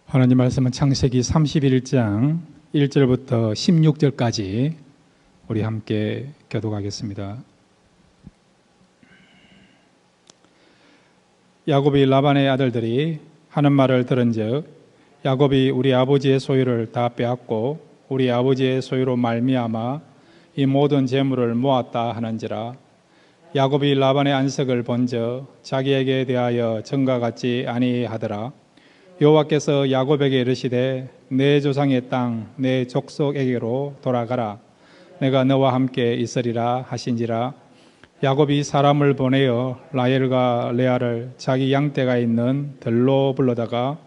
하나님 말씀은 창세기 31장 1절부터 16절까지 우리 함께 교독하겠습니다. 야곱이 라반의 아들들이 하는 말을 들은즉 야곱이 우리 아버지의 소유를 다 빼앗고 우리 아버지의 소유로 말미암아 이 모든 재물을 모았다 하는지라. 야곱이 라반의 안색을 본즉 자기에게 대하여 전과 같지 아니하더라. 여호와께서 야곱에게 이르시되 내 조상의 땅 내 족속에게로 돌아가라. 내가 너와 함께 있으리라 하신지라. 야곱이 사람을 보내어 라헬과 레아를 자기 양떼가 있는 들로 불러다가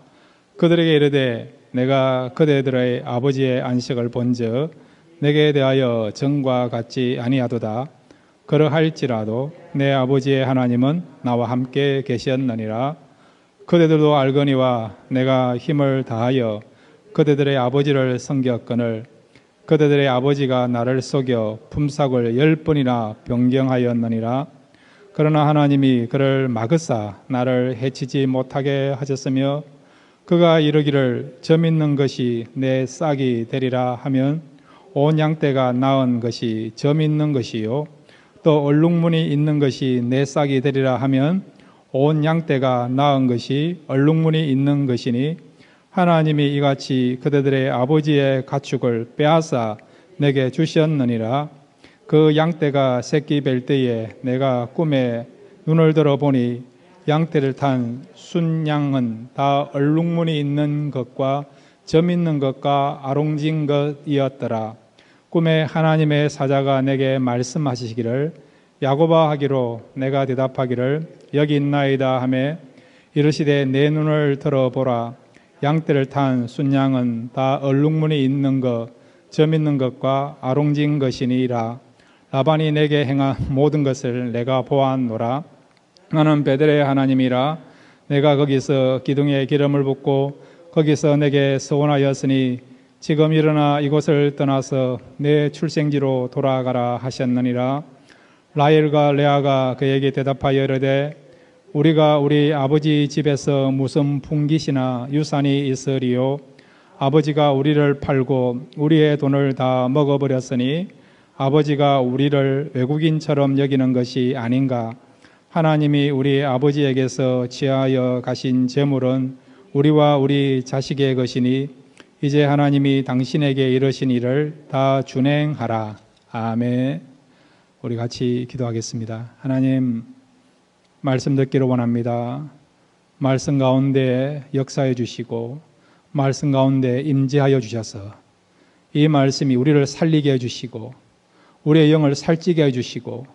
그들에게 이르되 내가 그대들의 아버지의 안식을 본즉 내게 대하여 전과 같지 아니하도다. 그러할지라도 내 아버지의 하나님은 나와 함께 계셨느니라. 그대들도 알거니와 내가 힘을 다하여 그대들의 아버지를 섬겼거늘 그대들의 아버지가 나를 속여 품삯을 10번이나 변경하였느니라. 그러나 하나님이 그를 막으사 나를 해치지 못하게 하셨으며 그가 이르기를 점 있는 것이 내 싹이 되리라 하면 온 양떼가 낳은 것이 점 있는 것이요 또 얼룩무늬 있는 것이 내 싹이 되리라 하면 온 양떼가 낳은 것이 얼룩무늬 있는 것이니 하나님이 이같이 그대들의 아버지의 가축을 빼앗아 내게 주셨느니라. 그 양떼가 새끼 뵐 때에 내가 꿈에 눈을 들어보니 양떼를 탄 순양은 다 얼룩무늬 있는 것과 점 있는 것과 아롱진 것이었더라. 꿈에 하나님의 사자가 내게 말씀하시기를 야곱아 하기로 내가 대답하기를 여기 있나이다 하매 이르시되 내 눈을 들어보라. 양떼를 탄 순양은 다 얼룩무늬 있는 것, 점 있는 것과 아롱진 것이니라. 라반이 내게 행한 모든 것을 내가 보았노라. 나는 베델의 하나님이라. 내가 거기서 기둥에 기름을 붓고 거기서 내게 서원하였으니 지금 일어나 이곳을 떠나서 내 출생지로 돌아가라 하셨느니라. 라헬과 레아가 그에게 대답하여 이르되 우리가 우리 아버지 집에서 무슨 풍깃이나 유산이 있으리요. 아버지가 우리를 팔고 우리의 돈을 다 먹어버렸으니 아버지가 우리를 외국인처럼 여기는 것이 아닌가. 하나님이 우리 아버지에게서 취하여 가신 재물은 우리와 우리 자식의 것이니 이제 하나님이 당신에게 이르신 일을 다 준행하라. 아멘. 우리 같이 기도하겠습니다. 하나님, 말씀 듣기를 원합니다. 말씀 가운데 역사해 주시고 말씀 가운데 임재하여 주셔서 이 말씀이 우리를 살리게 해주시고 우리의 영을 살찌게 해주시고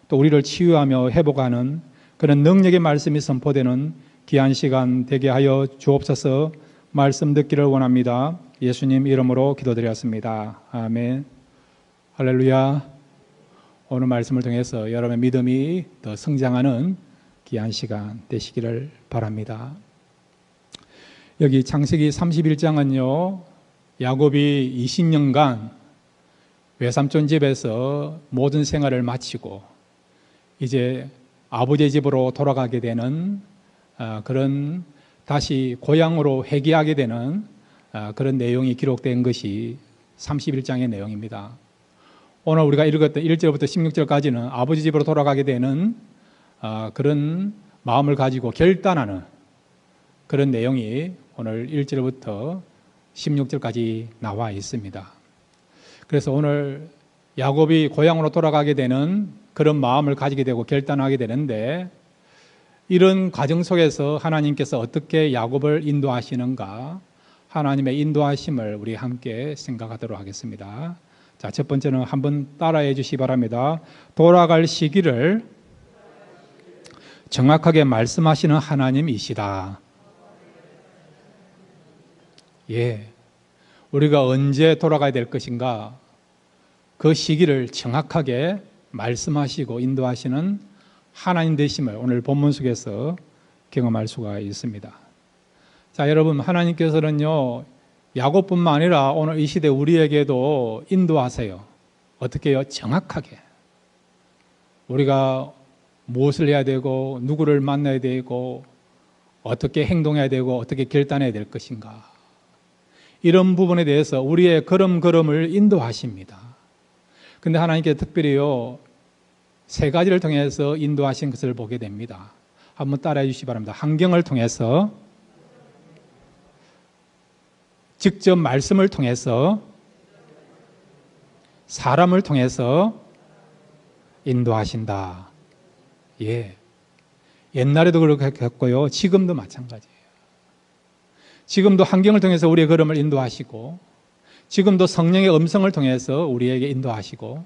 또 우리를 치유하며 회복하는 그런 능력의 말씀이 선포되는 귀한 시간 되게 하여 주옵소서. 말씀 듣기를 원합니다. 예수님 이름으로 기도드렸습니다. 아멘. 할렐루야. 오늘 말씀을 통해서 여러분의 믿음이 더 성장하는 귀한 시간 되시기를 바랍니다. 여기 창세기 31장은요, 야곱이 20년간 외삼촌 집에서 모든 생활을 마치고 이제 아버지 집으로 돌아가게 되는 그런 다시 고향으로 회귀하게 되는 그런 내용이 기록된 것이 31장의 내용입니다. 오늘 우리가 읽었던 1절부터 16절까지는 아버지 집으로 돌아가게 되는 그런 마음을 가지고 결단하는 그런 내용이 오늘 1절부터 16절까지 나와 있습니다. 그래서 오늘 야곱이 고향으로 돌아가게 되는 그런 마음을 가지게 되고 결단하게 되는데 이런 과정 속에서 하나님께서 어떻게 야곱을 인도하시는가, 하나님의 인도하심을 우리 함께 생각하도록 하겠습니다. 자, 첫 번째는 한번 따라해 주시기 바랍니다. 돌아갈 시기를 정확하게 말씀하시는 하나님이시다. 예, 우리가 언제 돌아가야 될 것인가, 그 시기를 정확하게 말씀하시고 인도하시는 하나님 되심을 오늘 본문 속에서 경험할 수가 있습니다. 자, 여러분, 하나님께서는요, 야곱뿐만 아니라 오늘 이 시대 우리에게도 인도하세요. 어떻게 해요? 정확하게. 우리가 무엇을 해야 되고 누구를 만나야 되고 어떻게 행동해야 되고 어떻게 결단해야 될 것인가. 이런 부분에 대해서 우리의 걸음걸음을 인도하십니다. 근데 하나님께 특별히요, 세 가지를 통해서 인도하신 것을 보게 됩니다. 한번 따라해 주시기 바랍니다. 환경을 통해서, 직접 말씀을 통해서, 사람을 통해서 인도하신다. 예. 옛날에도 그렇게 했고요. 지금도 마찬가지예요. 지금도 환경을 통해서 우리의 걸음을 인도하시고, 지금도 성령의 음성을 통해서 우리에게 인도하시고,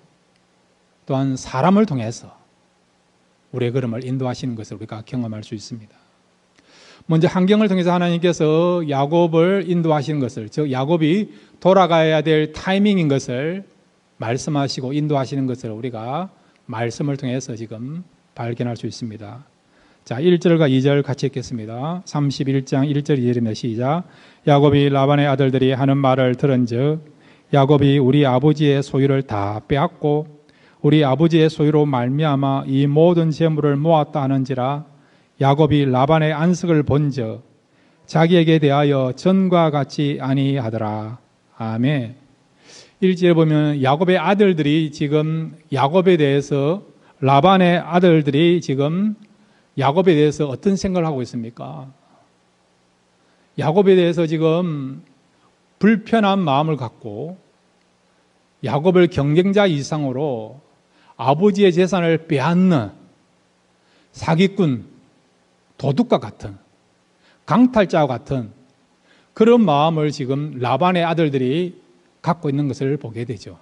또한 사람을 통해서 우리의 걸음을 인도하시는 것을 우리가 경험할 수 있습니다. 먼저 환경을 통해서 하나님께서 야곱을 인도하시는 것을, 즉 야곱이 돌아가야 될 타이밍인 것을 말씀하시고 인도하시는 것을 우리가 말씀을 통해서 지금 발견할 수 있습니다. 자, 1절과 2절 같이 읽겠습니다. 31장 1절 2절입니다. 시작. 야곱이 라반의 아들들이 하는 말을 들은즉 야곱이 우리 아버지의 소유를 다 빼앗고 우리 아버지의 소유로 말미암아 이 모든 재물을 모았다 하는지라. 야곱이 라반의 안식을 본즉 자기에게 대하여 전과 같이 아니하더라. 아멘. 1절에 보면 야곱의 아들들이 지금 야곱에 대해서, 라반의 아들들이 지금 야곱에 대해서 어떤 생각을 하고 있습니까? 야곱에 대해서 지금 불편한 마음을 갖고 야곱을 경쟁자 이상으로 아버지의 재산을 빼앗는 사기꾼, 도둑과 같은, 강탈자와 같은 그런 마음을 지금 라반의 아들들이 갖고 있는 것을 보게 되죠.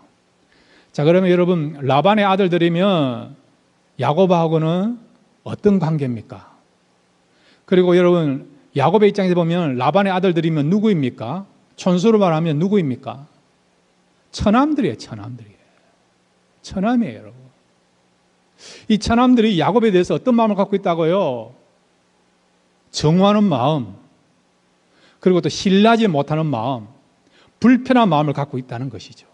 자, 그러면 여러분, 라반의 아들들이면 야곱하고는 어떤 관계입니까? 그리고 여러분, 야곱의 입장에서 보면 라반의 아들들이면 누구입니까? 촌수로 말하면 누구입니까? 처남들이에요. 처남이에요, 여러분. 이 처남들이 야곱에 대해서 어떤 마음을 갖고 있다고요? 정화하는 마음, 그리고 또 신뢰하지 못하는 마음, 불편한 마음을 갖고 있다는 것이죠.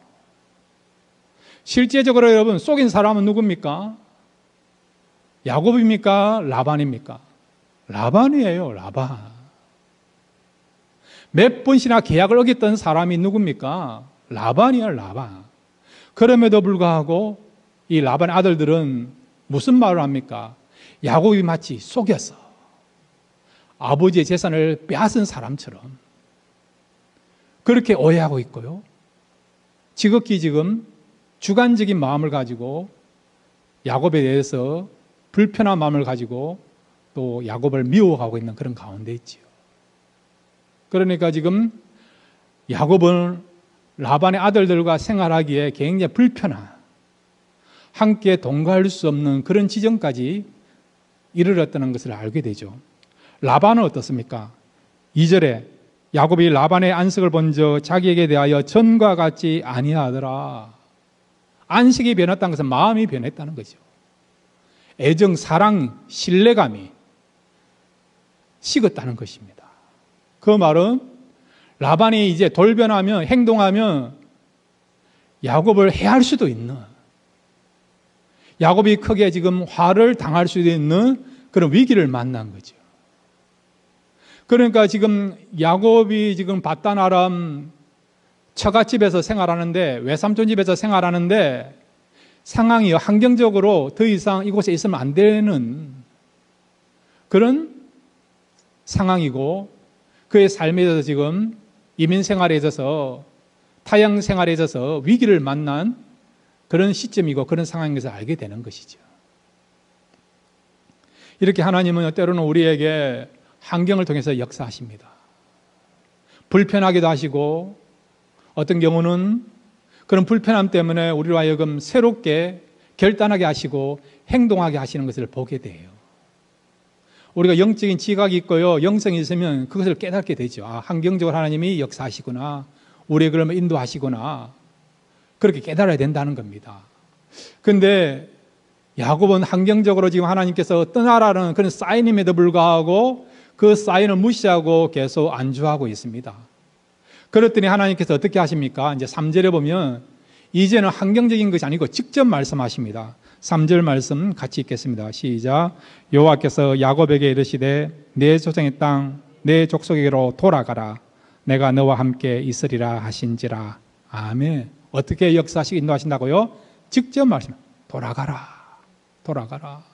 실제적으로 여러분, 속인 사람은 누굽니까? 야곱입니까? 라반입니까? 라반이에요, 라반. 몇 번씩이나 계약을 어겼던 사람이 누굽니까? 라반이에요, 라반. 그럼에도 불구하고 이 라반의 아들들은 무슨 말을 합니까? 야곱이 마치 속였어. 아버지의 재산을 빼앗은 사람처럼 그렇게 오해하고 있고요. 지극히 지금 주관적인 마음을 가지고 야곱에 대해서 불편한 마음을 가지고 또 야곱을 미워하고 있는 그런 가운데 있지요. 그러니까 지금 야곱은 라반의 아들들과 생활하기에 굉장히 불편한, 함께 동거할 수 없는 그런 지점까지 이르렀다는 것을 알게 되죠. 라반은 어떻습니까? 2절에 야곱이 라반의 안식을 본즉 자기에게 대하여 전과 같이 아니하더라. 안식이 변했다는 것은 마음이 변했다는 거죠. 애정, 사랑, 신뢰감이 식었다는 것입니다. 그 말은 라반이 이제 돌변하면, 행동하면 야곱을 해할 수도 있는, 야곱이 크게 지금 화를 당할 수도 있는 그런 위기를 만난 거죠. 그러니까 지금 야곱이 지금 밧단 아람 처갓집에서 생활하는데, 외삼촌 집에서 생활하는데 상황이 환경적으로 더 이상 이곳에 있으면 안 되는 그런 상황이고, 그의 삶에 있어서 지금 이민 생활에 있어서, 타향 생활에 있어서 위기를 만난 그런 시점이고 그런 상황인 것을 알게 되는 것이죠. 이렇게 하나님은 때로는 우리에게 환경을 통해서 역사하십니다. 불편하기도 하시고, 어떤 경우는 그런 불편함 때문에 우리로 하여금 새롭게 결단하게 하시고 행동하게 하시는 것을 보게 돼요. 우리가 영적인 지각이 있고요, 영성이 있으면 그것을 깨닫게 되죠. 아, 환경적으로 하나님이 역사하시구나, 우리의 그러면 인도하시구나, 그렇게 깨달아야 된다는 겁니다. 그런데 야곱은 환경적으로 지금 하나님께서 떠나라는 그런 사인임에도 불구하고 그 사인을 무시하고 계속 안주하고 있습니다. 그랬더니 하나님께서 어떻게 하십니까? 이제 3절에 보면 이제는 환경적인 것이 아니고 직접 말씀하십니다. 3절 말씀 같이 읽겠습니다. 시작. 여호와께서 야곱에게 이르시되 내 조상의 땅 내 족속에게로 돌아가라. 내가 너와 함께 있으리라 하신지라. 아멘. 어떻게 역사하시고 인도하신다고요? 직접 말씀. 돌아가라. 돌아가라.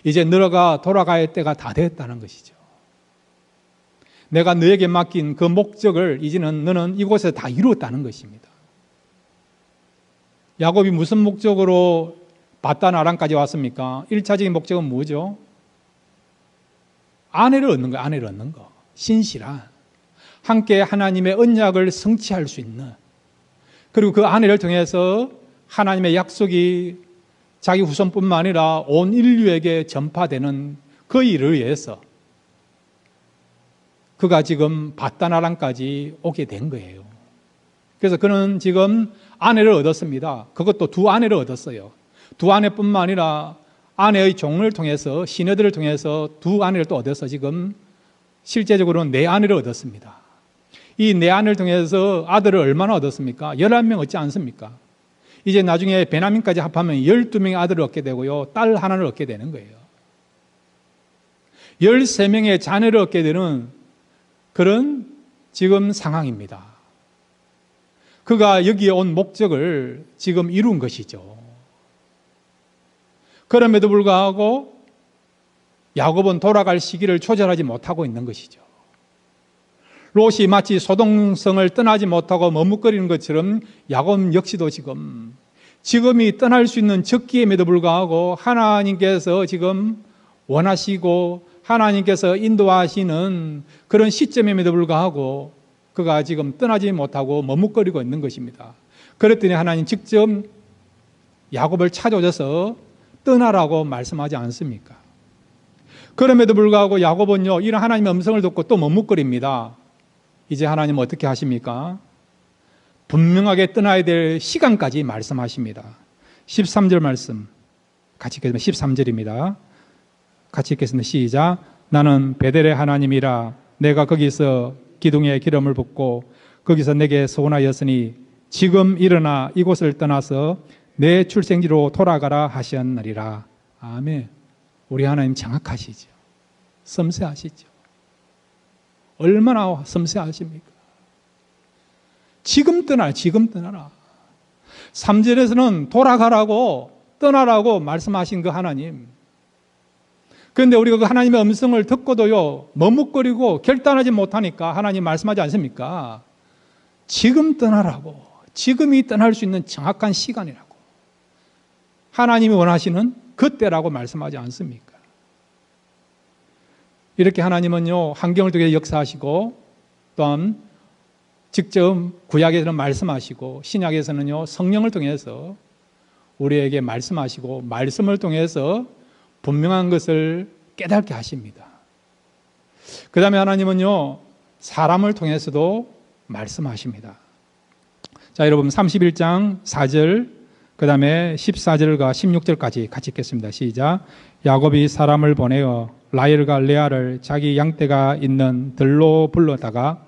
이제 너가 돌아갈 때가 다 됐다는 것이죠. 내가 너에게 맡긴 그 목적을 이제는 너는 이곳에서 다 이루었다는 것입니다. 야곱이 무슨 목적으로 바단 아람까지 왔습니까? 1차적인 목적은 뭐죠? 아내를 얻는 거예요. 아내를 얻는 거. 신실한. 함께 하나님의 언약을 성취할 수 있는. 그리고 그 아내를 통해서 하나님의 약속이 자기 후손뿐만 아니라 온 인류에게 전파되는 그 일을 위해서 그가 지금 바단 아람까지 오게 된 거예요. 그래서 그는 지금 아내를 얻었습니다. 그것도 두 아내를 얻었어요. 두 아내뿐만 아니라 아내의 종을 통해서 시녀들을 통해서 두 아내를 또 얻어서 지금 실제적으로는 네 아내를 얻었습니다. 이 네 아내를 통해서 아들을 얼마나 얻었습니까? 11명 얻지 않습니까? 이제 나중에 베냐민까지 합하면 12명의 아들을 얻게 되고요. 딸 하나를 얻게 되는 거예요. 13명의 자녀를 얻게 되는 그런 지금 상황입니다. 그가 여기에 온 목적을 지금 이룬 것이죠. 그럼에도 불구하고 야곱은 돌아갈 시기를 조절하지 못하고 있는 것이죠. 롯이 마치 소동성을 떠나지 못하고 머뭇거리는 것처럼 야곱 역시도 지금이 떠날 수 있는 적기임에도 불구하고 하나님께서 지금 원하시고 하나님께서 인도하시는 그런 시점임에도 불구하고 그가 지금 떠나지 못하고 머뭇거리고 있는 것입니다. 그랬더니 하나님 직접 야곱을 찾아오셔서 떠나라고 말씀하지 않습니까? 그럼에도 불구하고 야곱은요, 이런 하나님의 음성을 듣고 또 머뭇거립니다. 이제 하나님 어떻게 하십니까? 분명하게 떠나야 될 시간까지 말씀하십니다. 13절 말씀 같이 읽겠습니다. 13절입니다. 같이 읽겠습니다. 시작. 나는 베델의 하나님이라. 내가 거기서 기둥에 기름을 붓고 거기서 내게 서원하였으니 지금 일어나 이곳을 떠나서 내 출생지로 돌아가라 하셨느니라. 아멘. 우리 하나님 정확하시죠. 섬세하시죠. 얼마나 섬세하십니까? 지금 떠나라. 3절에서는 돌아가라고, 떠나라고 말씀하신 그 하나님. 그런데 우리가 그 하나님의 음성을 듣고도요, 머뭇거리고 결단하지 못하니까 하나님 말씀하지 않습니까? 지금 떠나라고, 지금이 떠날 수 있는 정확한 시간이라고. 하나님이 원하시는 그때라고 말씀하지 않습니까? 이렇게 하나님은요, 환경을 통해 역사하시고, 또한 직접 구약에서는 말씀하시고, 신약에서는요, 성령을 통해서 우리에게 말씀하시고, 말씀을 통해서 분명한 것을 깨닫게 하십니다. 그 다음에 하나님은요, 사람을 통해서도 말씀하십니다. 자, 여러분 31장 4절, 그 다음에 14절과 16절까지 같이 읽겠습니다. 시작. 야곱이 사람을 보내어 라헬과 레아를 자기 양떼가 있는 들로 불러다가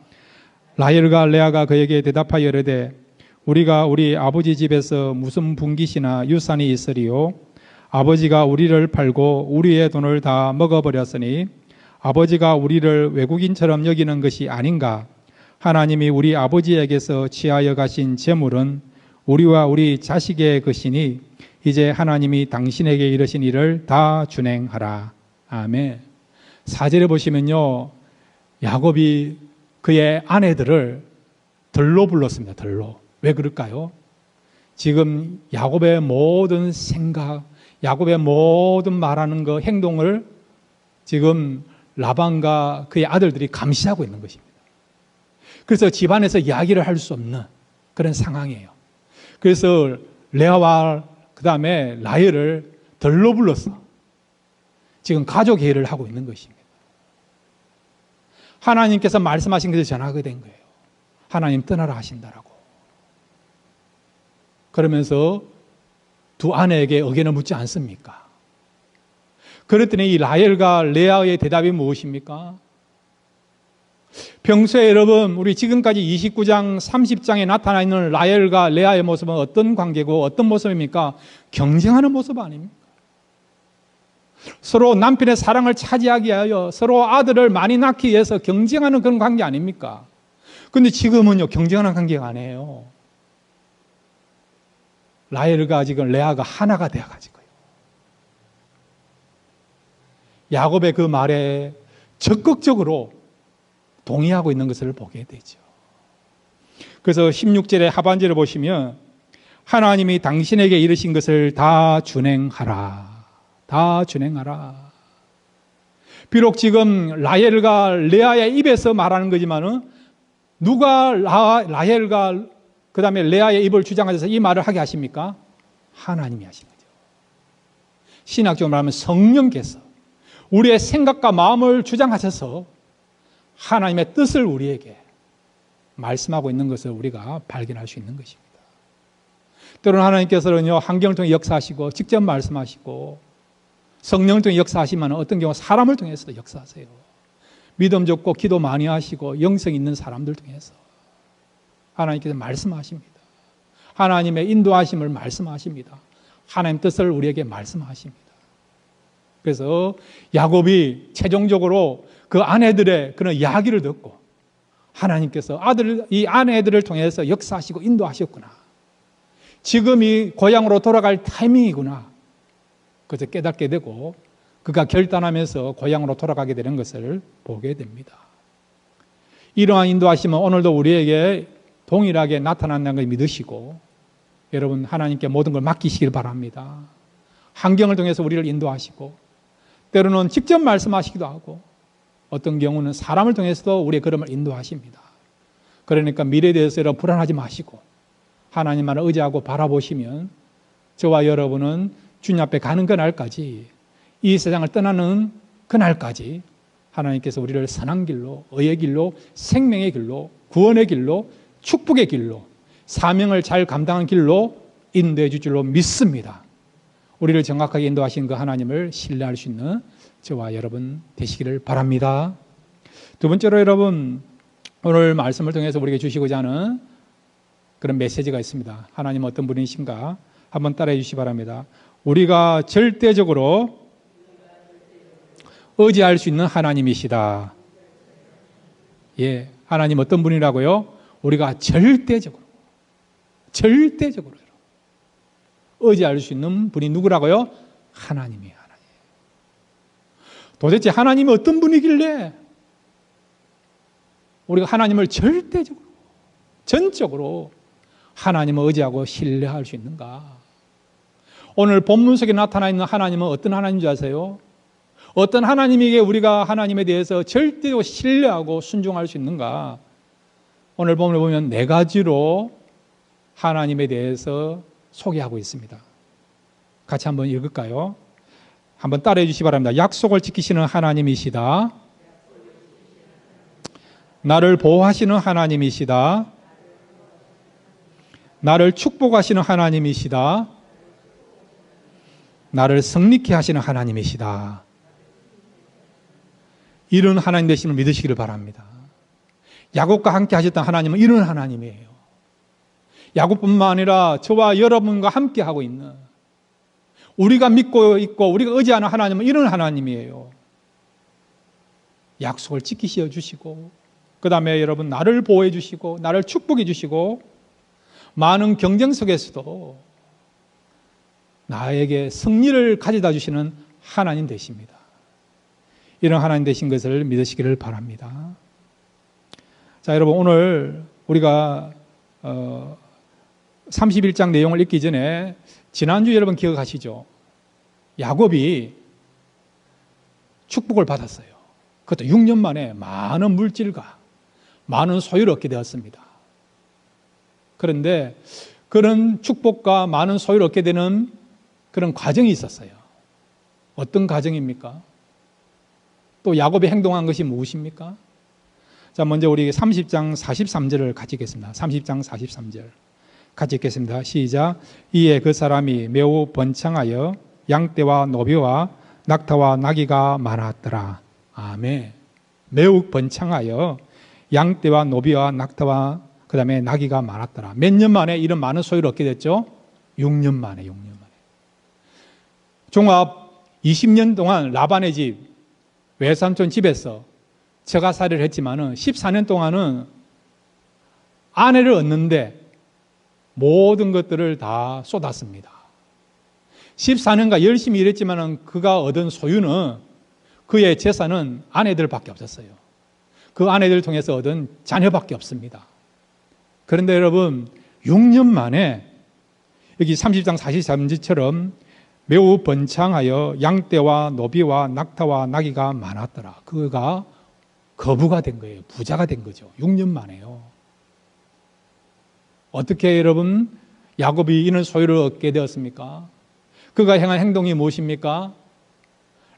라헬과 레아가 그에게 대답하여 이르되 우리가 우리 아버지 집에서 무슨 분깃이나 유산이 있으리요? 아버지가 우리를 팔고 우리의 돈을 다 먹어버렸으니 아버지가 우리를 외국인처럼 여기는 것이 아닌가? 하나님이 우리 아버지에게서 취하여 가신 재물은 우리와 우리 자식의 것이니 이제 하나님이 당신에게 이르신 일을 다 준행하라. 아멘. 4절에 보시면요, 야곱이 그의 아내들을 들로 불렀습니다. 들로. 왜 그럴까요? 지금 야곱의 모든 생각, 야곱의 모든 말하는 그 행동을 지금 라반과 그의 아들들이 감시하고 있는 것입니다. 그래서 집안에서 이야기를 할 수 없는 그런 상황이에요. 그래서 레아와 그 다음에 라헬을 들로 불렀어. 지금 가족 회의를 하고 있는 것입니다. 하나님께서 말씀하신 것을 전하게 된 거예요. 하나님 떠나라 하신다라고. 그러면서 두 아내에게 의견을 묻지 않습니까? 그랬더니 이 라헬과 레아의 대답이 무엇입니까? 평소에 여러분, 우리 지금까지 29장, 30장에 나타나 있는 라헬과 레아의 모습은 어떤 관계고 어떤 모습입니까? 경쟁하는 모습 아닙니까? 서로 남편의 사랑을 차지하기 위하여 서로 아들을 많이 낳기 위해서 경쟁하는 그런 관계 아닙니까? 근데 지금은요, 경쟁하는 관계가 아니에요. 라헬과 지금 레아가 하나가 되어가지고요. 야곱의 그 말에 적극적으로 동의하고 있는 것을 보게 되죠. 그래서 16절의 하반절을 보시면 하나님이 당신에게 이르신 것을 다 준행하라. 다 준행하라. 비록 지금 라헬과 레아의 입에서 말하는 거지만은 누가 라헬과 그 다음에 레아의 입을 주장하셔서 이 말을 하게 하십니까? 하나님이 하신 거죠. 신학적으로 말하면 성령께서 우리의 생각과 마음을 주장하셔서 하나님의 뜻을 우리에게 말씀하고 있는 것을 우리가 발견할 수 있는 것입니다. 때로는 하나님께서는요, 환경을 통해 역사하시고 직접 말씀하시고 성령을 통해 역사하시면 어떤 경우 사람을 통해서도 역사하세요. 믿음 좋고 기도 많이 하시고 영성 있는 사람들 통해서 하나님께서 말씀하십니다. 하나님의 인도하심을 말씀하십니다. 하나님 뜻을 우리에게 말씀하십니다. 그래서 야곱이 최종적으로 그 아내들의 그런 이야기를 듣고 하나님께서 이 아내들을 통해서 역사하시고 인도하셨구나. 지금이 고향으로 돌아갈 타이밍이구나. 그래서 깨닫게 되고 그가 결단하면서 고향으로 돌아가게 되는 것을 보게 됩니다. 이러한 인도하심은 오늘도 우리에게 동일하게 나타난다는 걸 믿으시고 여러분 하나님께 모든 걸 맡기시길 바랍니다. 환경을 통해서 우리를 인도하시고 때로는 직접 말씀하시기도 하고 어떤 경우는 사람을 통해서도 우리의 걸음을 인도하십니다. 그러니까 미래에 대해서 여러분 불안하지 마시고 하나님만을 의지하고 바라보시면 저와 여러분은 주님 앞에 가는 그날까지 이 세상을 떠나는 그날까지 하나님께서 우리를 선한 길로, 의의 길로, 생명의 길로, 구원의 길로, 축복의 길로, 사명을 잘 감당하는 길로 인도해 줄 줄로 믿습니다. 우리를 정확하게 인도하신 그 하나님을 신뢰할 수 있는 저와 여러분 되시기를 바랍니다. 두 번째로 여러분, 오늘 말씀을 통해서 우리에게 주시고자 하는 그런 메시지가 있습니다. 하나님 어떤 분이신가 한번 따라해 주시기 바랍니다. 우리가 절대적으로 의지할 수 있는 하나님이시다. 예, 하나님 어떤 분이라고요? 우리가 절대적으로 의지할 수 있는 분이 누구라고요? 하나님이에요. 하나님. 도대체 하나님이 어떤 분이길래 우리가 하나님을 절대적으로, 전적으로 하나님을 의지하고 신뢰할 수 있는가? 오늘 본문 속에 나타나 있는 하나님은 어떤 하나님인지 아세요? 어떤 하나님에게 우리가 하나님에 대해서 절대로 신뢰하고 순종할 수 있는가? 오늘 본문을 보면 네 가지로 하나님에 대해서 소개하고 있습니다. 같이 한번 읽을까요? 한번 따라해 주시기 바랍니다. 약속을 지키시는 하나님이시다. 나를 보호하시는 하나님이시다. 나를 축복하시는 하나님이시다. 나를 승리케 하시는 하나님이시다. 이런 하나님 되심을 믿으시기를 바랍니다. 야곱과 함께 하셨던 하나님은 이런 하나님이에요. 야곱뿐만 아니라 저와 여러분과 함께 하고 있는, 우리가 믿고 있고 우리가 의지하는 하나님은 이런 하나님이에요. 약속을 지키셔 주시고, 그 다음에 여러분 나를 보호해 주시고 나를 축복해 주시고, 많은 경쟁 속에서도 나에게 승리를 가져다 주시는 하나님 되십니다. 이런 하나님 되신 것을 믿으시기를 바랍니다. 자, 여러분 오늘 우리가 31장 내용을 읽기 전에 지난주 여러분 기억하시죠? 야곱이 축복을 받았어요. 그것도 6년 만에 많은 물질과 많은 소유를 얻게 되었습니다. 그런데 그런 축복과 많은 소유를 얻게 되는 그런 과정이 있었어요. 어떤 과정입니까? 또 야곱이 행동한 것이 무엇입니까? 자, 먼저 우리 30장 43절을 같이 읽겠습니다. 30장 43절 같이 읽겠습니다. 시작. 이에 그 사람이 매우 번창하여 양떼와 노비와 낙타와 나귀가 많았더라. 아멘. 매우 번창하여 양떼와 노비와 낙타와 그 다음에 나귀가 많았더라. 몇 년 만에 이런 많은 소유를 얻게 됐죠? 6년 만에. 종합 20년 동안 라반의 집, 외삼촌 집에서 처가살이를 했지만은 14년 동안은 아내를 얻는데 모든 것들을 다 쏟았습니다. 14년간 열심히 일했지만은 그가 얻은 소유는, 그의 재산은 아내들밖에 없었어요. 그 아내들을 통해서 얻은 자녀밖에 없습니다. 그런데 여러분, 6년 만에 여기 30장 43절처럼 매우 번창하여 양떼와 노비와 낙타와 나귀가 많았더라. 그가 거부가 된 거예요. 부자가 된 거죠. 6년 만에요. 어떻게 여러분 야곱이 이런 소유를 얻게 되었습니까? 그가 행한 행동이 무엇입니까?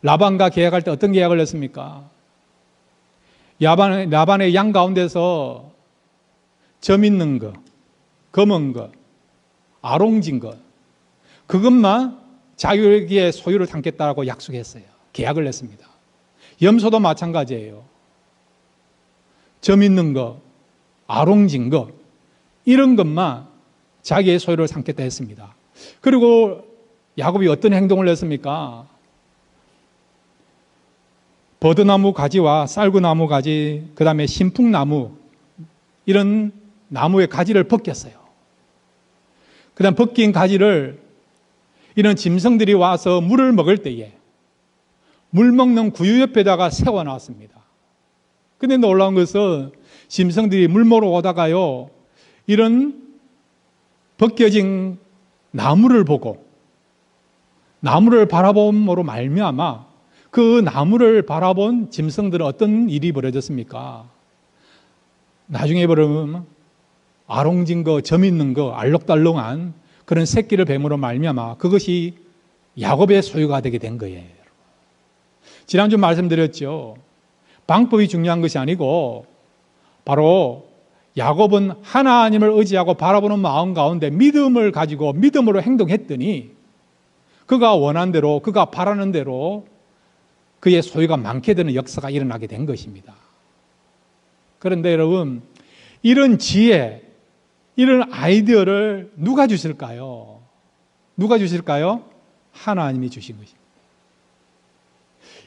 라반과 계약할 때 어떤 계약을 했습니까? 라반의 양 가운데서 점 있는 거, 검은 거, 아롱진 거, 그것만 자기의 소유를 삼겠다고 약속했어요. 계약을 했습니다. 염소도 마찬가지예요. 점 있는 거, 아롱진 거, 이런 것만 자기의 소유를 삼겠다 했습니다. 그리고 야곱이 어떤 행동을 했습니까? 버드나무 가지와 쌀구나무 가지, 그 다음에 신풍나무, 이런 나무의 가지를 벗겼어요. 그 다음 벗긴 가지를 이런 짐승들이 와서 물을 먹을 때에 물 먹는 구유 옆에다가 세워놨습니다. 근데 놀라운 것은 짐승들이 물 먹으러 오다가요, 이런 벗겨진 나무를 보고 나무를 바라봄으로 말미암아 그 나무를 바라본 짐승들은 어떤 일이 벌어졌습니까? 나중에 보면 아롱진 거, 점 있는 거, 알록달록한 그런 새끼를 뱀으로 말미암아 그것이 야곱의 소유가 되게 된 거예요. 지난주 말씀드렸죠. 방법이 중요한 것이 아니고 바로 야곱은 하나님을 의지하고 바라보는 마음 가운데 믿음을 가지고 믿음으로 행동했더니 그가 원한 대로, 그가 바라는 대로 그의 소유가 많게 되는 역사가 일어나게 된 것입니다. 그런데 여러분, 이런 지혜, 이런 아이디어를 누가 주실까요? 누가 주실까요? 하나님이 주신 것입니다.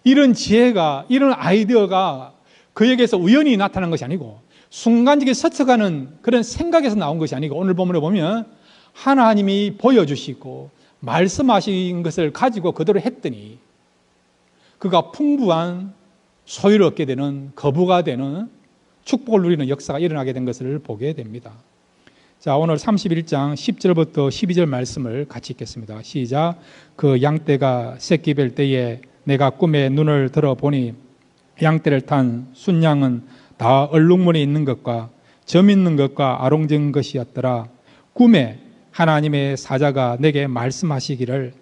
이런 지혜가, 이런 아이디어가 그에게서 우연히 나타난 것이 아니고 순간적인 스쳐가는 그런 생각에서 나온 것이 아니고 오늘 본문에 보면 하나님이 보여주시고 말씀하신 것을 가지고 그대로 했더니 그가 풍부한 소유를 얻게 되는, 거부가 되는, 축복을 누리는 역사가 일어나게 된 것을 보게 됩니다. 자, 오늘 31장 10절부터 12절 말씀을 같이 읽겠습니다. 시작. 그 양떼가 새끼 뵐 때에 내가 꿈에 눈을 들어보니 양떼를 탄 순양은 다 얼룩무늬 있는 것과 점 있는 것과 아롱진 것이었더라. 꿈에 하나님의 사자가 내게 말씀하시기를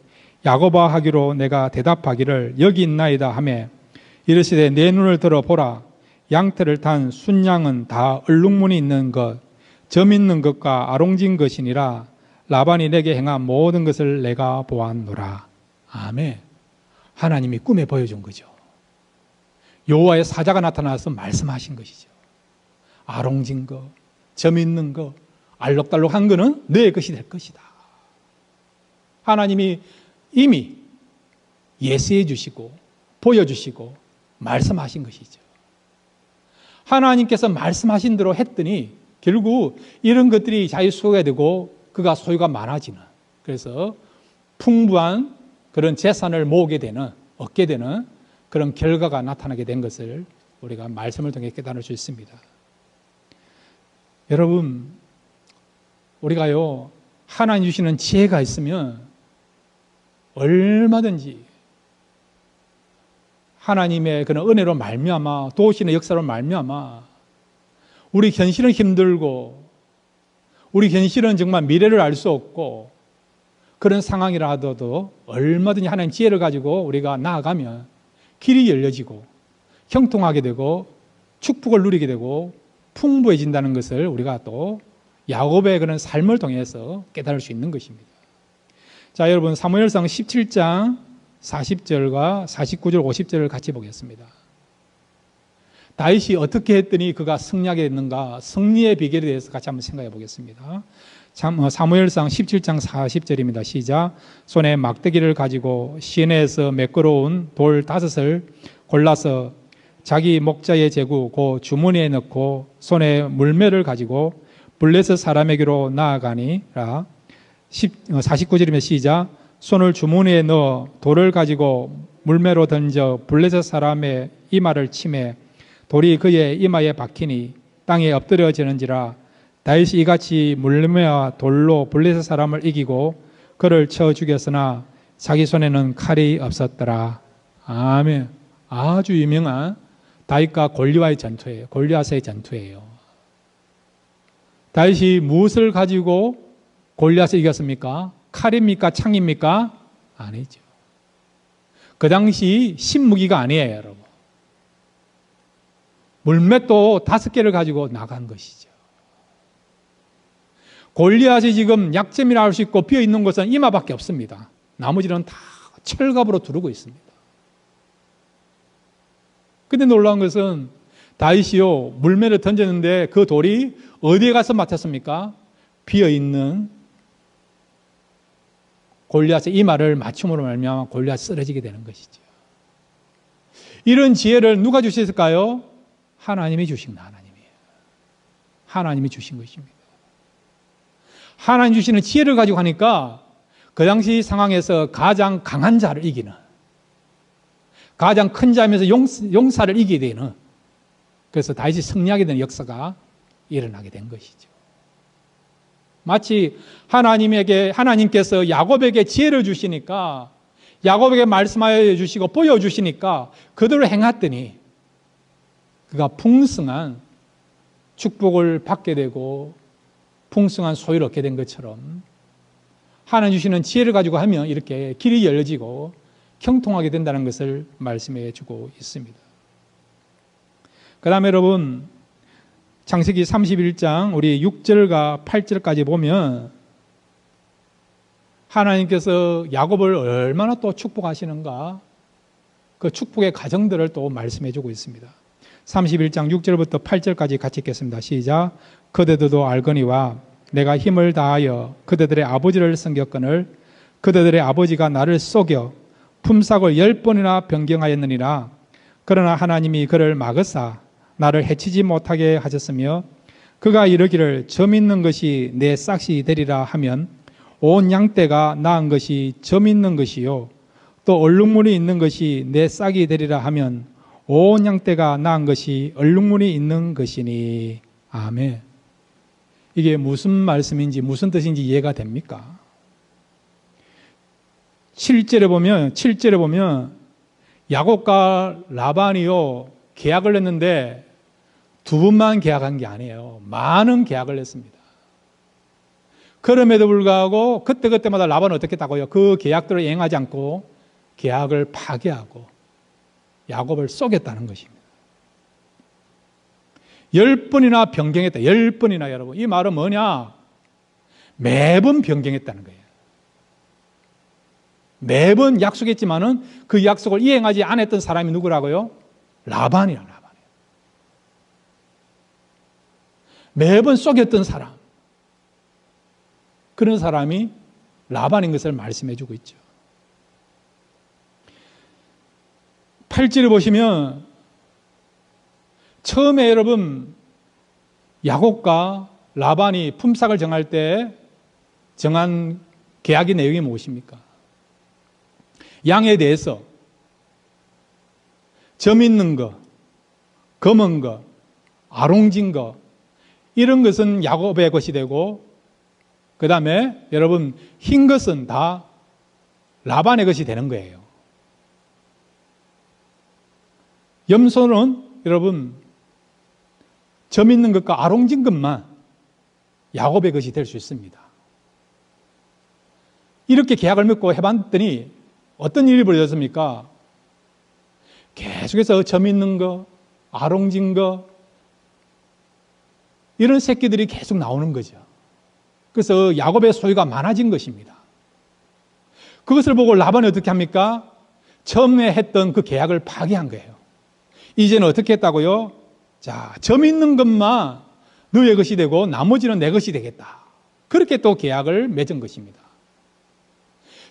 야곱아 하기로 내가 대답하기를 여기 있나이다 하매 이르시되 내 눈을 들어보라. 양떼를 탄 순양은 다 얼룩무늬 있는 것, 점 있는 것과 아롱진 것이니라. 라반이 내게 행한 모든 것을 내가 보았노라. 아멘. 하나님이 꿈에 보여준 거죠. 여호와의 사자가 나타나서 말씀하신 것이죠. 아롱진 거, 점 있는 거, 알록달록한 거는 내 것이 될 것이다. 하나님이 이미 예수해 주시고 보여주시고 말씀하신 것이죠. 하나님께서 말씀하신 대로 했더니 결국 이런 것들이 자기 소유가 되고 그가 소유가 많아지는, 그래서 풍부한 그런 재산을 모으게 되는, 얻게 되는 그런 결과가 나타나게 된 것을 우리가 말씀을 통해 깨달을 수 있습니다. 여러분, 우리가요 하나님 주시는 지혜가 있으면 얼마든지 하나님의 그런 은혜로 말미암아 도우시는 역사로 말미암아 우리 현실은 힘들고 우리 현실은 정말 미래를 알 수 없고 그런 상황이라 하더라도 얼마든지 하나님 지혜를 가지고 우리가 나아가면 길이 열려지고 형통하게 되고 축복을 누리게 되고 풍부해진다는 것을 우리가 또 야곱의 그런 삶을 통해서 깨달을 수 있는 것입니다. 자, 여러분 사무엘상 17장 40절과 49절 50절을 같이 보겠습니다. 다윗이 어떻게 했더니 그가 승리하게 됐는가? 승리의 비결에 대해서 같이 한번 생각해 보겠습니다. 사무엘상 17장 40절입니다. 시작. 손에 막대기를 가지고 시내에서 매끄러운 돌 5을 골라서 자기 목자의 제구 그 주머니에 넣고 손에 물매를 가지고 블레셋 사람에게로 나아가니라. 49절이면 시작. 손을 주머니에 넣어 돌을 가지고 물매로 던져 블레셋 사람의 이마를 치매 돌이 그의 이마에 박히니 땅에 엎드려지는지라. 다윗이 이같이 물매와 돌로 블레셋 사람을 이기고 그를 쳐 죽였으나 자기 손에는 칼이 없었더라. 아멘. 아주 유명한 다윗과 골리앗의 전투예요. 골리앗의 전투예요. 다윗이 무엇을 가지고 골리앗을 이겼습니까? 칼입니까? 창입니까? 아니죠. 그 당시 신무기가 아니에요, 여러분. 물맷도 5개를 가지고 나간 것이죠. 골리앗이 지금 약점이라 할 수 있고 비어 있는 것은 이마밖에 없습니다. 나머지는 다 철갑으로 두르고 있습니다. 근데 놀라운 것은 다윗이요 물매를 던졌는데 그 돌이 어디에 가서 맞췄습니까? 비어 있는 골리앗의 이마를 맞춤으로 말미암아 골리앗이 쓰러지게 되는 것이죠. 이런 지혜를 누가 주셨을까요? 하나님이 주신 하나님이에요. 하나님이 주신 것입니다. 하나님 주시는 지혜를 가지고 하니까 그 당시 상황에서 가장 강한 자를 이기는, 가장 큰 자면서 용사를 이기게 되는, 그래서 다윗이 승리하게 되는 역사가 일어나게 된 것이죠. 마치 하나님께서 야곱에게 지혜를 주시니까, 야곱에게 말씀하여 주시고 보여주시니까 그대로 행했더니 그가 풍성한 축복을 받게 되고 풍성한 소유를 얻게 된 것처럼 하나님 주시는 지혜를 가지고 하면 이렇게 길이 열려지고 형통하게 된다는 것을 말씀해 주고 있습니다. 그 다음에 여러분 창세기 31장 우리 6절과 8절까지 보면 하나님께서 야곱을 얼마나 또 축복하시는가, 그 축복의 과정들을 또 말씀해 주고 있습니다. 31장 6절부터 8절까지 같이 읽겠습니다. 시작. 그대들도 알거니와 내가 힘을 다하여 그대들의 아버지를 섬겼거늘 그대들의 아버지가 나를 속여 품삯을 10번이나 변경하였느니라. 그러나 하나님이 그를 막으사 나를 해치지 못하게 하셨으며 그가 이르기를 점 있는 것이 내 싹이 되리라 하면 온 양떼가 낳은 것이 점 있는 것이요 또 얼룩무늬 있는 것이 내 싹이 되리라 하면 온 양떼가 낳은 것이 얼룩무늬 있는 것이니. 아멘. 이게 무슨 말씀인지 무슨 뜻인지 이해가 됩니까? 7절에 보면 야곱과 라반이요 계약을 했는데 두 번만 계약한 게 아니에요. 많은 계약을 했습니다. 그럼에도 불구하고 그때마다 라반은 어떻게 했다고요? 그 계약대로 이행하지 않고 계약을 파괴하고 야곱을 속였다는 것입니다. 10번이나 변경했다. 10번이나 여러분. 이 말은 뭐냐? 매번 변경했다는 거예요. 매번 약속했지만은 그 약속을 이행하지 않았던 사람이 누구라고요? 라반이에요. 매번 속였던 사람. 그런 사람이 라반인 것을 말씀해 주고 있죠. 8절을 보시면 처음에 여러분 야곱과 라반이 품삯을 정할 때 정한 계약의 내용이 무엇입니까? 양에 대해서 점 있는 거, 검은 거, 아롱진 거 이런 것은 야곱의 것이 되고 그 다음에 여러분 흰 것은 다 라반의 것이 되는 거예요. 염소는 여러분 점 있는 것과 아롱진 것만 야곱의 것이 될 수 있습니다. 이렇게 계약을 맺고 해봤더니 어떤 일이 벌어졌습니까? 계속해서 점 있는 거, 아롱진 거 이런 새끼들이 계속 나오는 거죠. 그래서 야곱의 소유가 많아진 것입니다. 그것을 보고 라반이 어떻게 합니까? 처음에 했던 그 계약을 파기한 거예요. 이제는 어떻게 했다고요? 자, 점 있는 것만 너의 것이 되고 나머지는 내 것이 되겠다. 그렇게 또 계약을 맺은 것입니다.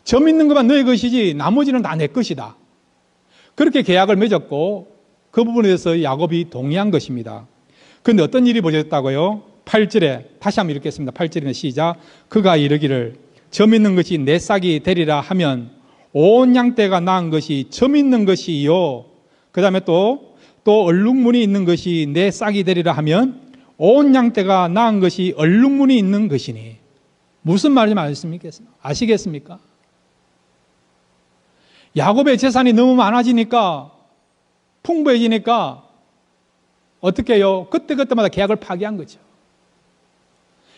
점 있는 것만 너의 것이지 나머지는 다 내 것이다. 그렇게 계약을 맺었고 그 부분에 대해서 야곱이 동의한 것입니다. 그런데 어떤 일이 벌어졌다고요? 8절에 다시 한번 읽겠습니다. 8절에는 시작. 그가 이르기를 점 있는 것이 내 싹이 되리라 하면 온 양떼가 낳은 것이 점 있는 것이요. 그 다음에 또 얼룩무늬 있는 것이 내 싹이 되리라 하면 온 양떼가 낳은 것이 얼룩무늬 있는 것이니. 무슨 말인지 아시겠습니까? 야곱의 재산이 너무 많아지니까, 풍부해지니까 어떻게 해요? 그때그때마다 계약을 파기한 거죠.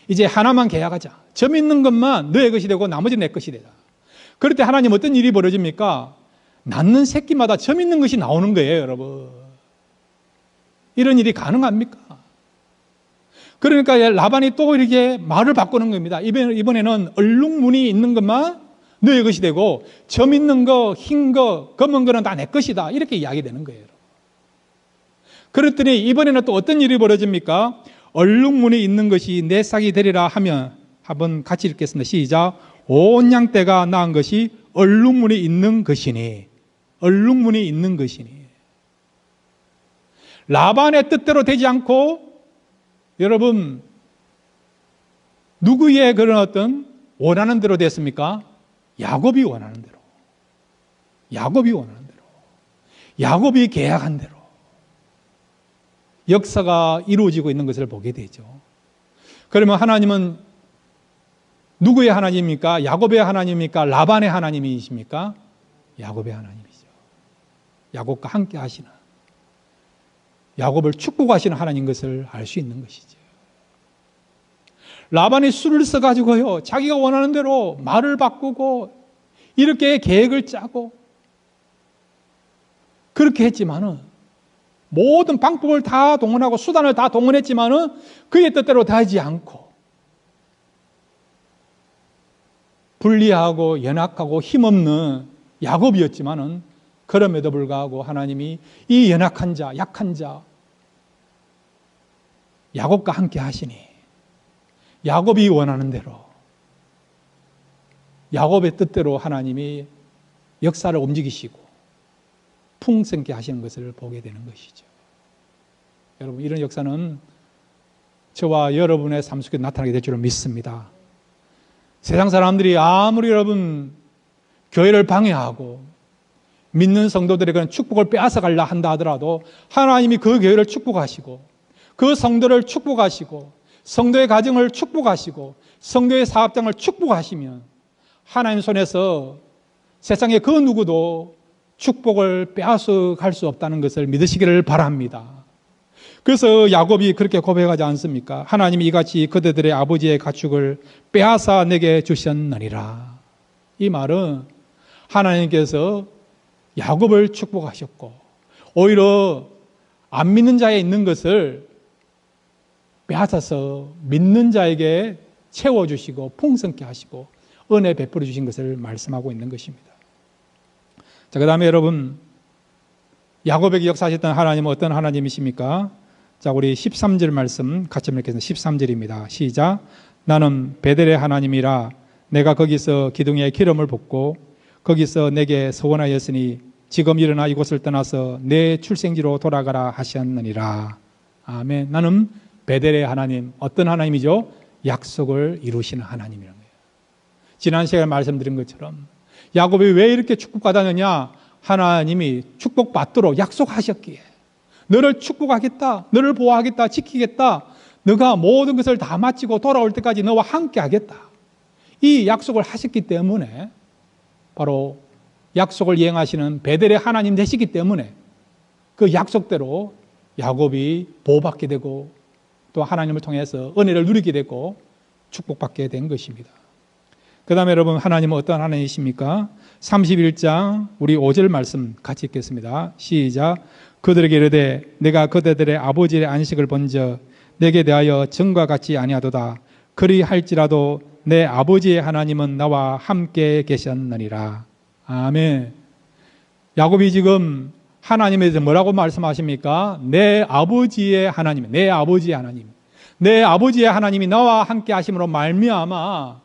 이제 하나만 계약하자. 점 있는 것만 너의 것이 되고 나머지는 내 것이 되자. 그럴 때 하나님 어떤 일이 벌어집니까? 낳는 새끼마다 점 있는 것이 나오는 거예요, 여러분. 이런 일이 가능합니까? 그러니까 라반이 또 이렇게 말을 바꾸는 겁니다. 이번에는 얼룩무늬 있는 것만 너의 것이 되고 점 있는 거, 흰 거, 검은 거는 다 내 것이다. 이렇게 이야기되는 거예요. 그랬더니 이번에는 또 어떤 일이 벌어집니까? 얼룩무늬 있는 것이 내 싹이 되리라 하면, 한번 같이 읽겠습니다. 시작. 온 양떼가 낳은 것이 얼룩무늬 있는 것이니. 얼룩무늬 있는 것이니. 라반의 뜻대로 되지 않고, 여러분, 누구의 그런 어떤 원하는 대로 됐습니까? 야곱이 원하는 대로. 야곱이 원하는 대로. 야곱이 계약한 대로. 역사가 이루어지고 있는 것을 보게 되죠. 그러면 하나님은 누구의 하나님입니까? 야곱의 하나님입니까? 라반의 하나님이십니까? 야곱의 하나님이죠. 야곱과 함께 하시는, 야곱을 축복하시는 하나님 것을 알 수 있는 것이죠. 라반이 수를 써가지고요, 자기가 원하는 대로 말을 바꾸고 이렇게 계획을 짜고 그렇게 했지만은, 모든 방법을 다 동원하고 수단을 다 동원했지만은 그의 뜻대로 되지 않고 불리하고 연약하고 힘없는 야곱이었지만은, 그럼에도 불구하고 하나님이 이 연약한 자, 약한 자 야곱과 함께 하시니, 야곱이 원하는 대로, 야곱의 뜻대로 하나님이 역사를 움직이시고 풍성케 하시는 것을 보게 되는 것이죠. 여러분, 이런 역사는 저와 여러분의 삶 속에 나타나게 될 줄을 믿습니다. 세상 사람들이 아무리 여러분 교회를 방해하고 믿는 성도들에게는 축복을 빼앗아 가려 한다 하더라도 하나님이 그 교회를 축복하시고 그 성도를 축복하시고 성도의 가정을 축복하시고 성도의 사업장을 축복하시면 하나님 손에서 세상의 그 누구도 축복을 빼앗아 갈 수 없다는 것을 믿으시기를 바랍니다. 그래서 야곱이 그렇게 고백하지 않습니까? 하나님이 이같이 그대들의 아버지의 가축을 빼앗아 내게 주셨느니라. 이 말은 하나님께서 야곱을 축복하셨고, 오히려 안 믿는 자에 있는 것을 빼앗아서 믿는 자에게 채워주시고 풍성케 하시고 은혜 베풀어 주신 것을 말씀하고 있는 것입니다. 자, 그 다음에 여러분, 야곱에게 역사하셨던 하나님은 어떤 하나님이십니까? 자, 우리 13절 말씀 같이 읽겠습니다. 13절입니다. 시작. 나는 베델의 하나님이라 내가 거기서 기둥에 기름을 붓고 거기서 내게 서원하였으니 지금 일어나 이곳을 떠나서 내 출생지로 돌아가라 하셨느니라. 아멘. 나는 베델의 하나님, 어떤 하나님이죠? 약속을 이루시는 하나님이라는 거예요. 지난 시간에 말씀드린 것처럼 야곱이 왜 이렇게 축복받았느냐? 하나님이 축복받도록 약속하셨기에 너를 축복하겠다, 너를 보호하겠다, 지키겠다, 너가 모든 것을 다 마치고 돌아올 때까지 너와 함께 하겠다, 이 약속을 하셨기 때문에 바로 약속을 이행하시는 베델의 하나님 되시기 때문에 그 약속대로 야곱이 보호받게 되고 또 하나님을 통해서 은혜를 누리게 되고 축복받게 된 것입니다. 그 다음에 여러분, 하나님은 어떤 하나님이십니까? 31장 우리 5절 말씀 같이 읽겠습니다. 시작. 그들에게 이르되 내가 그대들의 아버지의 안식을 본즉 내게 대하여 전과 같지 아니하도다. 그리할지라도 내 아버지의 하나님은 나와 함께 계셨느니라. 아멘. 야곱이 지금 하나님에 대해서 뭐라고 말씀하십니까? 내 아버지의 하나님, 내 아버지의 하나님, 내 아버지의 하나님이 나와 함께 하심으로 말미암아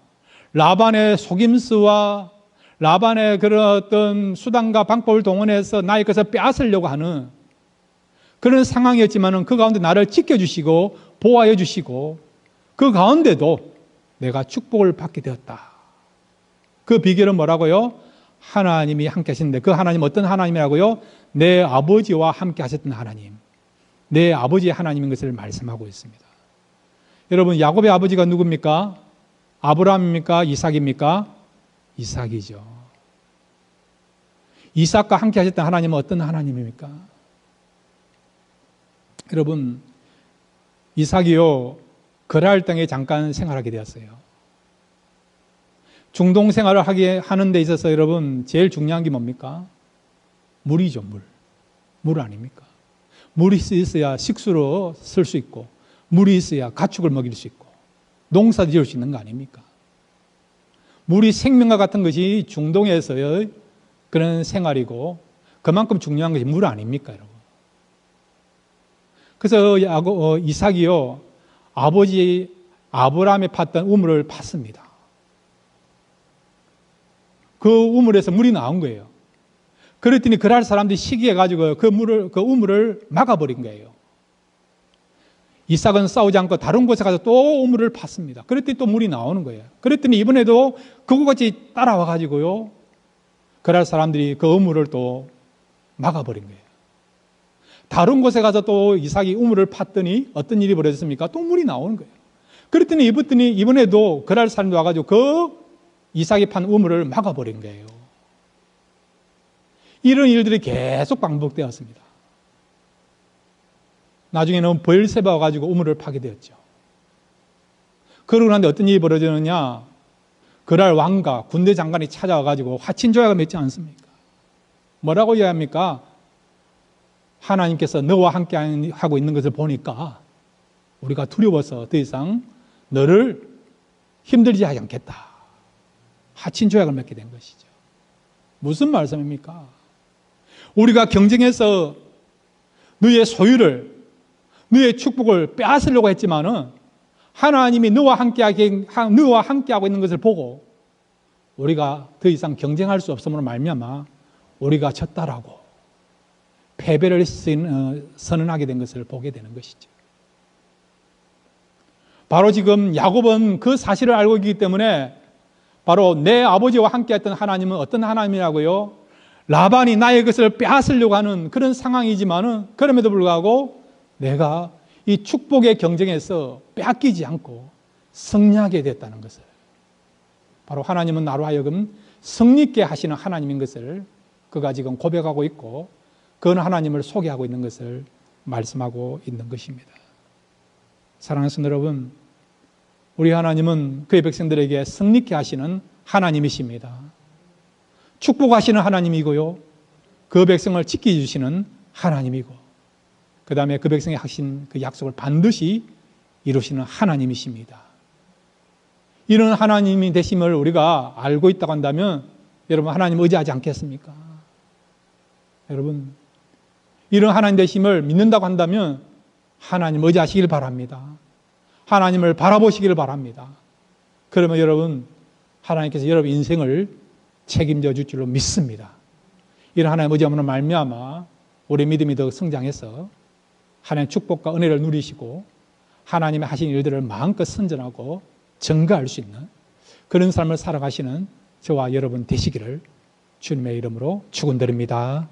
라반의 속임수와 라반의 그런 어떤 수단과 방법을 동원해서 나의 것을 빼앗으려고 하는 그런 상황이었지만은 그 가운데 나를 지켜주시고 보호하여 주시고 그 가운데도 내가 축복을 받게 되었다. 그 비결은 뭐라고요? 하나님이 함께 하시는데 그 하나님 어떤 하나님이라고요? 내 아버지와 함께 하셨던 하나님, 내 아버지의 하나님인 것을 말씀하고 있습니다. 여러분, 야곱의 아버지가 누굽니까? 아브라함입니까? 이삭입니까? 이삭이죠. 이삭과 함께 하셨던 하나님은 어떤 하나님입니까? 여러분, 이삭이요 그랄 땅에 잠깐 생활하게 되었어요. 중동 생활을 하는 데 있어서 여러분 제일 중요한 게 뭡니까? 물이죠. 물 아닙니까? 물이 있어야 식수로 쓸 수 있고 물이 있어야 가축을 먹일 수 있고 농사 지을 수 있는 거 아닙니까? 물이 생명과 같은 것이 중동에서의 그런 생활이고 그만큼 중요한 것이 물 아닙니까, 여러분? 그래서 이삭이요 아버지 아브라함이 팠던 우물을 팠습니다. 그 우물에서 물이 나온 거예요. 그랬더니 그날 사람들이 시기해가지고 그 우물을 막아버린 거예요. 이삭은 싸우지 않고 다른 곳에 가서 또 우물을 팠습니다. 그랬더니 또 물이 나오는 거예요. 그랬더니 이번에도 그거같이 따라와가지고요 그날 사람들이 그 우물을 또 막아버린 거예요. 다른 곳에 가서 또 이삭이 우물을 팠더니 어떤 일이 벌어졌습니까? 또 물이 나오는 거예요. 그랬더니 이번에도 그날 사람이 와가지고 그 이삭이 판 우물을 막아버린 거예요. 이런 일들이 계속 반복되었습니다. 나중에는 벌새가 와가지고 우물을 파게 되었죠. 그러고 나는데 어떤 일이 벌어지느냐? 그날 왕과 군대 장관이 찾아와가지고 화친조약을 맺지 않습니까? 뭐라고 이야기합니까? 하나님께서 너와 함께 하고 있는 것을 보니까 우리가 두려워서 더 이상 너를 힘들지 하지 않겠다. 하친조약을 맺게 된 것이죠. 무슨 말씀입니까? 우리가 경쟁해서 너의 소유를, 너의 축복을 빼앗으려고 했지만은 하나님이 너와 함께하고 있는 것을 보고 우리가 더 이상 경쟁할 수 없음으로 말미암아 우리가 졌다라고 패배를 선언하게 된 것을 보게 되는 것이죠. 바로 지금 야곱은 그 사실을 알고 있기 때문에 바로 내 아버지와 함께했던 하나님은 어떤 하나님이라고요? 라반이 나의 것을 빼앗으려고 하는 그런 상황이지만은 그럼에도 불구하고 내가 이 축복의 경쟁에서 빼앗기지 않고 승리하게 됐다는 것을, 바로 하나님은 나로 하여금 승리있게 하시는 하나님인 것을 그가 지금 고백하고 있고 그는 하나님을 소개하고 있는 것을 말씀하고 있는 것입니다. 사랑하는 성도 여러분, 우리 하나님은 그의 백성들에게 승리케 하시는 하나님이십니다. 축복하시는 하나님이고요, 그 백성을 지켜주시는 하나님이고, 그 다음에 그 백성이 하신 그 약속을 반드시 이루시는 하나님이십니다. 이런 하나님이 되심을 우리가 알고 있다고 한다면 여러분 하나님 의지하지 않겠습니까? 여러분 이런 하나님 되심을 믿는다고 한다면 하나님 의지하시길 바랍니다. 하나님을 바라보시길 바랍니다. 그러면 여러분 하나님께서 여러분 인생을 책임져 줄 줄로 믿습니다. 이런 하나님 의지함으로 말미암아 우리 믿음이 더 성장해서 하나님의 축복과 은혜를 누리시고 하나님의 하신 일들을 마음껏 선전하고 증거할 수 있는 그런 삶을 살아가시는 저와 여러분 되시기를 주님의 이름으로 축원드립니다.